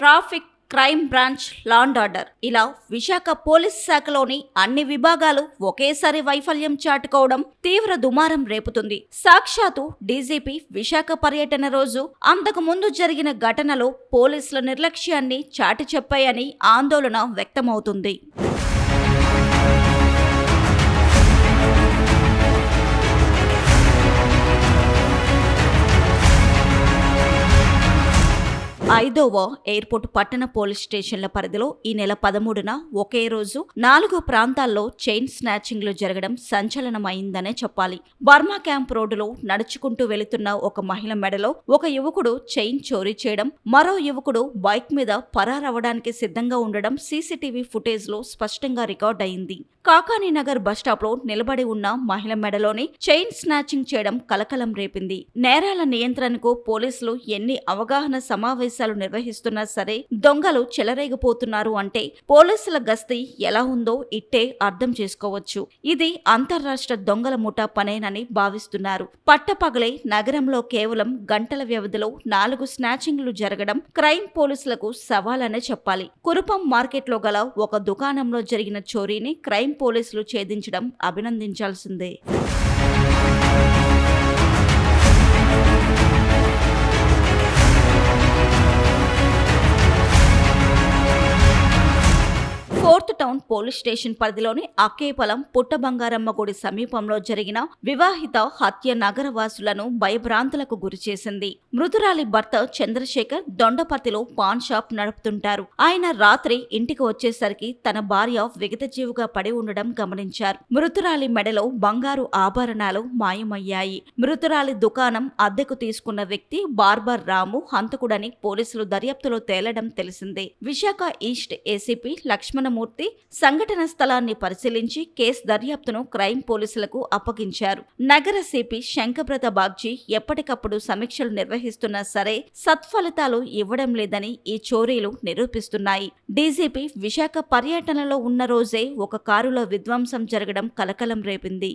Traffic, crime branch, law and order ఇలా Visakha police శాఖలోని అన్ని విభాగాలు ఒకేసారి వైఫల్యం చాటుకోవడం తీవ్ర దుమారం రేపుతుంది. సాక్షాత్తు డీజీపీ విశాఖ పర్యటన రోజు అంతకు ముందు జరిగిన ఘటనలో పోలీసుల నిర్లక్ష్యాన్ని చాటి చెప్పాయని ఆందోళన వ్యక్తమవుతుంది. ఐదవ ఎయిర్పోర్ట్ పట్టణ పోలీస్ స్టేషన్ల పరిధిలో ఈ నెల 13న ఒకే రోజు 4 ప్రాంతాల్లో చైన్ స్నాచింగ్లు జరగడం సంచలనమైందనే చెప్పాలి. బర్మా క్యాంప్ రోడ్డులో నడుచుకుంటూ వెళుతున్న ఒక మహిళ మెడలో ఒక యువకుడు చైన్ చోరీ చేయడం, మరో యువకుడు బైక్ మీద పరారవడానికి సిద్ధంగా ఉండడం సీసీటీవీ ఫుటేజ్ లో స్పష్టంగా రికార్డ్ అయింది. కాకానీనగర్ బస్టాప్ లో నిలబడి ఉన్న మహిళ మెడలోని చైన్ స్నాచింగ్ చేయడం కలకలం రేపింది. నేరాల నియంత్రణకు పోలీసులు ఎన్ని అవగాహన సమావేశాలు నిర్వహిస్తున్నా సరే దొంగలు చెలరేగిపోతున్నారు అంటే పోలీసుల గస్తీ ఎలా ఉందో ఇట్టే అర్థం చేసుకోవచ్చు. ఇది అంతర్రాష్ట్ర దొంగల ముఠా పనేనని భావిస్తున్నారు. పట్టపగలే నగరంలో కేవలం గంటల వ్యవధిలో 4 స్నాచింగ్లు జరగడం క్రైమ్ పోలీసులకు సవాలనే చెప్పాలి. కురుపం మార్కెట్లో గల ఒక దుకాణంలో జరిగిన చోరీని క్రైమ్ పోలీసులు ఛేదించడం అభినందించాల్సిందే. ఫోర్త్ టౌన్ పోలీస్ స్టేషన్ పరిధిలోని అక్కేపలం పుట్టబంగారమ్మ గుడి సమీపంలో జరిగిన వివాహిత హత్య నగరవాసులను భయభ్రాంతులకు గురిచేసింది. మృతురాలి భర్త చంద్రశేఖర్ దొండపర్తిలో పాన్ షాప్ నడుపుతుంటారు. ఆయన రాత్రి ఇంటికి వచ్చేసరికి తన భార్య విగతజీవిగా పడి ఉండడం గమనించారు. మృతురాలి మెడలో బంగారు ఆభరణాలు మాయమయ్యాయి. మృతురాలి దుకాణం అద్దెకు తీసుకున్న వ్యక్తి బార్బర్ రాము హంతకుడని పోలీసులు దర్యాప్తులో తేలడం తెలిసిందే. విశాఖ ఈస్ట్ ఏసీపీ లక్ష్మణ మూర్తి సంఘటన స్థలాన్ని పరిశీలించి కేసు దర్యాప్తును క్రైమ్ పోలీసులకు అప్పగించారు. నగర సిపి శంకబ్రత బాగ్జీ ఎప్పటికప్పుడు సమీక్షలు నిర్వహిస్తున్నా సరే సత్ఫలితాలు ఇవ్వడం లేదని ఈ చోరీలు నిరూపిస్తున్నాయి. డీజీపీ విశాఖ పర్యటనలో ఉన్న రోజే ఒక కారులో విధ్వంసం జరగడం కలకలం రేపింది.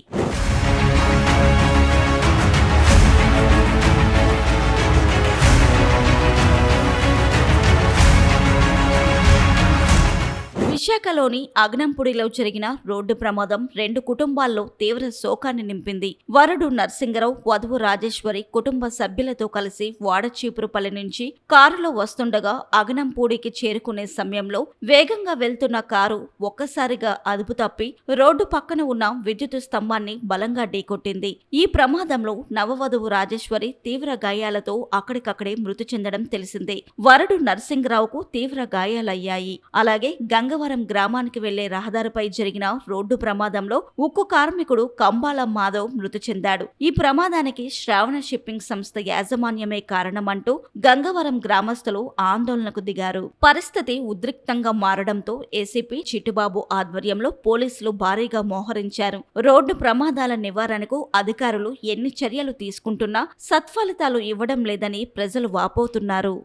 విశాఖలోని అగ్నంపుడిలో జరిగిన రోడ్డు ప్రమాదం 2 కుటుంబాల్లో తీవ్ర శోకాన్ని నింపింది. వరుడు నర్సింగరావు, వధువు రాజేశ్వరి కుటుంబ సభ్యులతో కలిసి వాడచీపురుపల్లి నుంచి కారులో వస్తుండగా అగ్నంపూడికి చేరుకునే సమయంలో వేగంగా వెళ్తున్న కారు ఒక్కసారిగా అదుపు తప్పి రోడ్డు పక్కన ఉన్న విద్యుత్ స్తంభాన్ని బలంగా ఢీకొట్టింది. ఈ ప్రమాదంలో నవవధువు రాజేశ్వరి తీవ్ర గాయాలతో అక్కడికక్కడే మృతి చెందడం తెలిసిందే. వరుడు నర్సింగరావుకు తీవ్ర గాయాలయ్యాయి. అలాగే గంగవరం గ్రామానికి వెళ్లే రహదారిపై జరిగిన రోడ్డు ప్రమాదంలో ఉక్కు కార్మికుడు కంబాల మాధవ్ మృతి చెందాడు. ఈ ప్రమాదానికి శ్రావణ షిప్పింగ్ సంస్థ యాజమాన్యమే కారణమంటూ గంగవరం గ్రామస్తులు ఆందోళనకు దిగారు. పరిస్థితి ఉద్రిక్తంగా మారడంతో ఏసీపీ చిట్టుబాబు ఆధ్వర్యంలో పోలీసులు భారీగా మోహరించారు. రోడ్డు ప్రమాదాల నివారణకు అధికారులు ఎన్ని చర్యలు తీసుకుంటున్నా సత్ఫలితాలు ఇవ్వడం లేదని ప్రజలు వాపోతున్నారు.